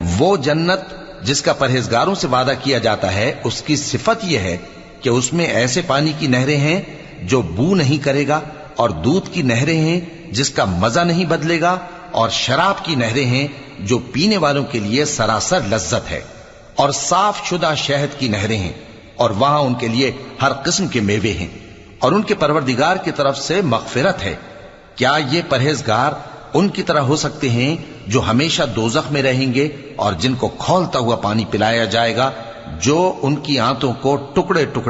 वो जन्नत जिसका परहेजगारों से वादा किया जाता है, उसकी सिफत यह है कि उसमें ऐसे पानी की नहरें हैं जो बू नहीं करेगा, और दूध की नहरें हैं जिसका मजा नहीं बदलेगा, और शराब की नहरें हैं जो पीने वालों के लिए सरासर लज्जत है, और साफ शुदा शहद की नहरें हैं, और वहां उनके लिए हर किस्म के मेवे हैं, और उनके परवरदिगार की तरफ से मगफिरत है। क्या ये परहेजगार उनकी तरह हो सकते हैं जो हमेशा दोजख में रहेंगे और जिनको खौलता हुआ पानी पिलाया जाएगा जो उनकी आंतों को टुकड़े टुकड़े